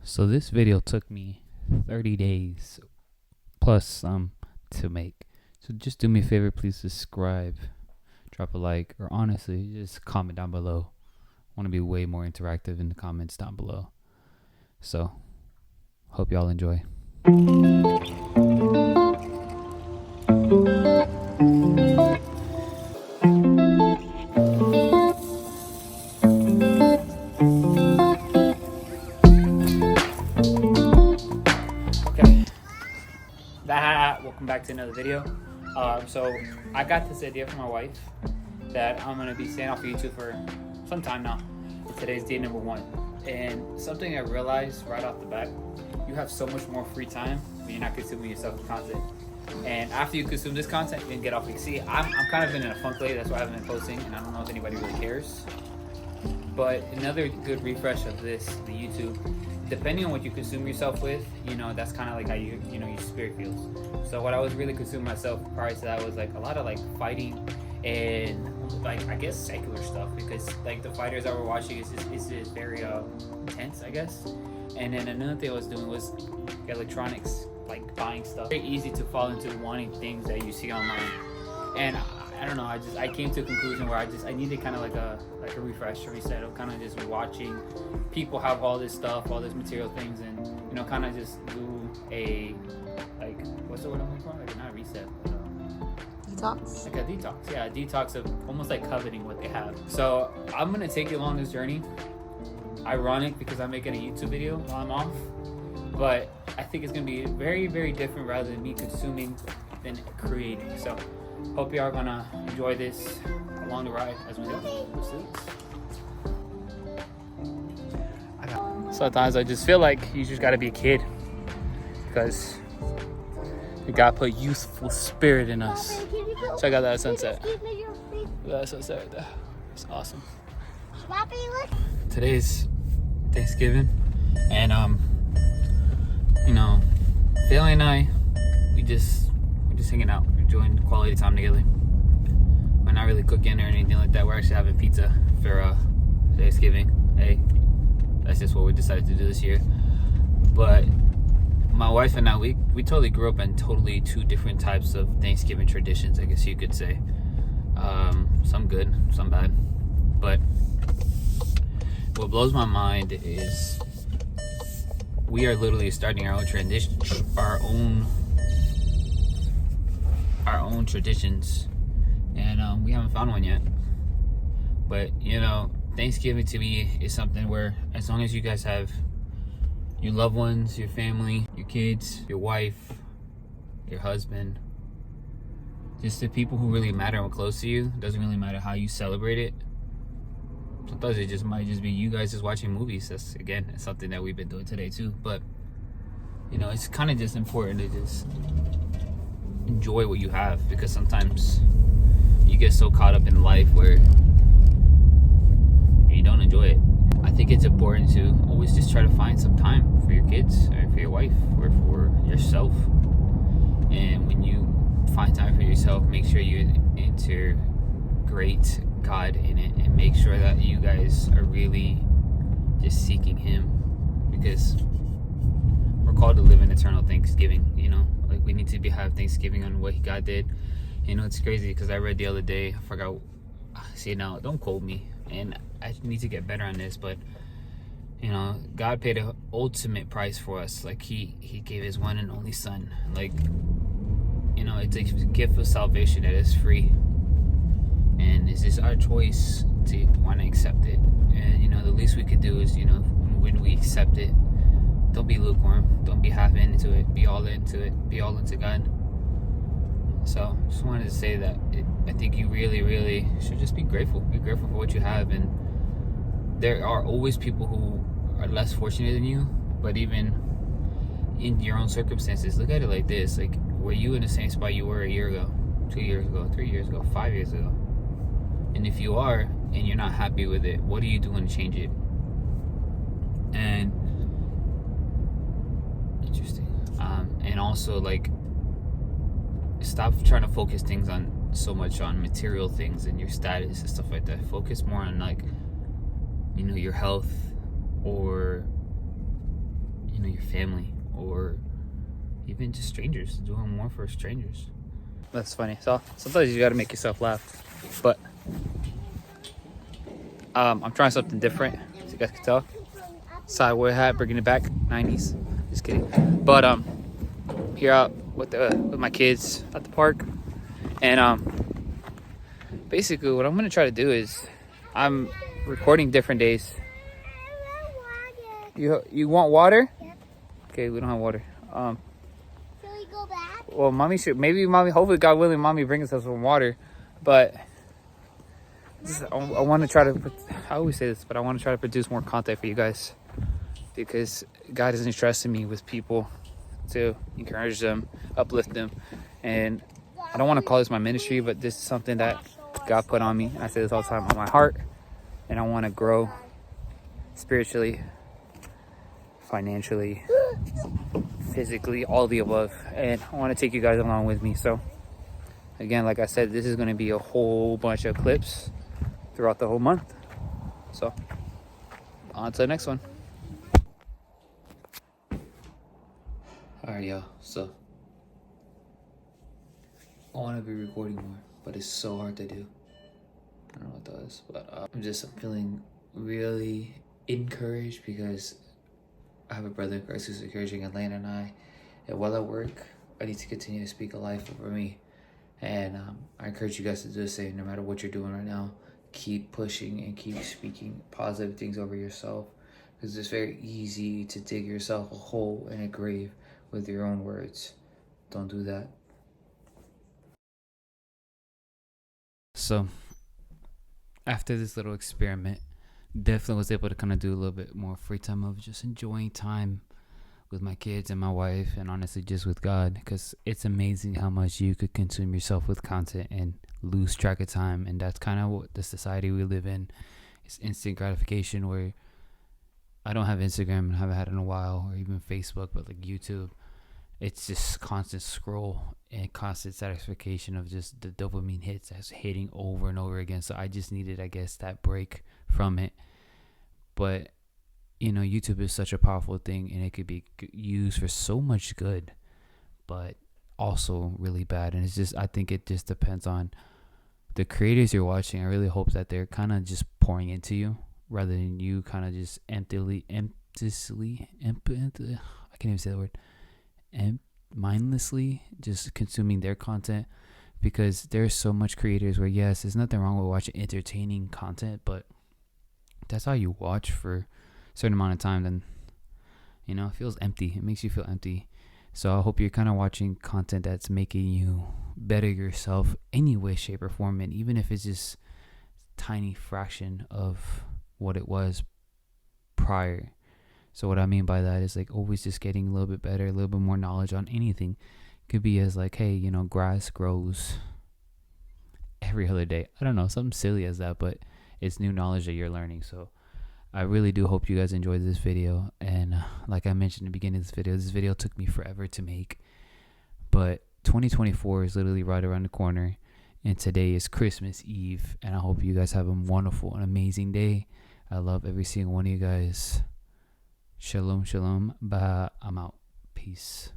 So this video took me 30 days plus some to make. So just do me a favor, please subscribe, drop a like, or honestly, just comment down below. I want to be way more interactive in the comments down below. So, hope y'all enjoy. Okay, welcome back to another video. So I got this idea from my wife that I'm gonna be staying off of YouTube for some time now. Today's day number 1, and something I realized right off the bat: you have so much more free time when you're not consuming yourself with content. And after you consume this content, you can get off. You see, I'm kind of been in a funk lately. That's why I haven't been posting, and I don't know if anybody really cares. But another good refresh of this, the YouTube, depending on what you consume yourself with, that's kind of like how your spirit feels. So what I was really consuming myself prior to that was like a lot of like fighting and like, I guess, secular stuff, because like the fighters I were watching is very intense, I guess. And then another thing I was doing was electronics, like buying stuff. Very easy to fall into wanting things that you see online. And I don't know, I came to a conclusion where I needed kind of like a refresh, a reset of kind of just watching people have all this stuff, all this material things, and kind of just do a, like, what's the word I'm looking for? Like, not a reset, but detox? Like a detox. Yeah, a detox of almost like coveting what they have. So I'm gonna take you along this journey. Ironic, because I'm making a YouTube video while I'm off, but I think it's gonna be very, very different rather than me consuming than creating. So hope you are gonna enjoy this along the ride as we go. Sometimes I just feel like you just gotta be a kid, because you gotta put youthful spirit in us. Check out that sunset. Look at that sunset right there. It's awesome. Today's Thanksgiving, and Bailey and I, we're just hanging out, enjoying quality time together. We're not really cooking or anything like that. We're actually having pizza for Thanksgiving. Hey, that's just what we decided to do this year. But my wife and I, we totally grew up in totally two different types of Thanksgiving traditions, I guess you could say. Some good, some bad. But what blows my mind is we are literally starting our own tradition, our own traditions, and we haven't found one yet. But Thanksgiving to me is something where, as long as you guys have your loved ones, your family, your kids, your wife, your husband, just the people who really matter and close to you, it doesn't really matter how you celebrate it. Sometimes it might just be you guys just watching movies. That's something that we've been doing today too. But it's kind of just important to just enjoy what you have, because sometimes you get so caught up in life where you don't enjoy it. I think it's important to always just try to find some time for your kids, or for your wife, or for yourself. And when you find time for yourself, make sure you integrate God in it, and make sure that you guys are really just seeking Him, because we're called to live in eternal Thanksgiving. Like, we need to have Thanksgiving on what God did. It's crazy, because I read the other day, I forgot, see, now don't quote me, and I need to get better on this, but God paid an ultimate price for us. Like, he gave His one and only Son. Like, it's a gift of salvation that is free, and it's just our choice to want to accept it. And the least we could do is, when we accept it, don't be lukewarm, don't be half into it, be all into it, be all into God. So just wanted to say that I think you really, really should just be grateful for what you have. And there are always people who are less fortunate than you, but even in your own circumstances, look at it like this: like, were you in the same spot you were a year ago, 2 years ago, 3 years ago, 5 years ago? And if you are, and you're not happy with it, what are you doing to change it? And interesting. And also, like, stop trying to focus things on so much on material things and your status and stuff like that. Focus more on, like, your health, or your family, or even just strangers. Doing more for strangers. That's funny. So sometimes you gotta make yourself laugh. But I'm trying something different, as you guys can tell. Sideway hat, bringing it back, 90s. Just kidding. But here out with my kids at the park, and basically what I'm gonna try to do is I'm recording different days. You want water? Yep. Okay, we don't have water. Shall we go back? Well, mommy, hopefully, God willing, mommy brings us some water. But I want to try to, I always say this, but I want to try to produce more content for you guys, because God is entrusting me with people to encourage them, uplift them. And I don't want to call this my ministry, but this is something that God put on me. I say this all the time, on my heart. And I want to grow spiritually, financially, physically, all the above. And I want to take you guys along with me. So again, like I said, this is going to be a whole bunch of clips throughout the whole month. So on to the next one. Alright, y'all, so I want to be recording more, but it's so hard to do. I don't know what that is, but I'm feeling really encouraged, because I have a brother in Christ who's encouraging Atlanta and I. And while at work, I need to continue to speak a life over me. And I encourage you guys to do the same, no matter what you're doing right now. Keep pushing and keep speaking positive things over yourself, because it's very easy to dig yourself a hole in a grave with your own words. Don't do that. So after this little experiment, definitely was able to kind of do a little bit more free time of just enjoying time with my kids and my wife, and honestly just with God, because it's amazing how much you could consume yourself with content and lose track of time. And that's kind of what the society we live in. It's instant gratification, where I don't have Instagram and haven't had it in a while, or even Facebook, but like YouTube, it's just constant scroll and constant satisfaction of just the dopamine hits that's hitting over and over again. So I just needed, I guess, that break from it. But YouTube is such a powerful thing, and it could be used for so much good, but also really bad. And I think it just depends on the creators you're watching. I really hope that they're kind of just pouring into you, rather than you kind of just I can't even say the word, mindlessly just consuming their content. Because there's so much creators where, yes, there's nothing wrong with watching entertaining content, but that's how you watch for a certain amount of time, then it feels empty. It makes you feel empty. So I hope you're kind of watching content that's making you better yourself any way, shape, or form. And even if it's just tiny fraction of what it was prior. So what I mean by that is, like, always just getting a little bit better, a little bit more knowledge on anything. Could be as like, hey, grass grows every other day. I don't know, something silly as that, but it's new knowledge that you're learning. So I really do hope you guys enjoyed this video. And like I mentioned in the beginning of this video took me forever to make. But 2024 is literally right around the corner. And today is Christmas Eve. And I hope you guys have a wonderful and amazing day. I love every single one of you guys. Shalom, shalom. I'm out. Peace.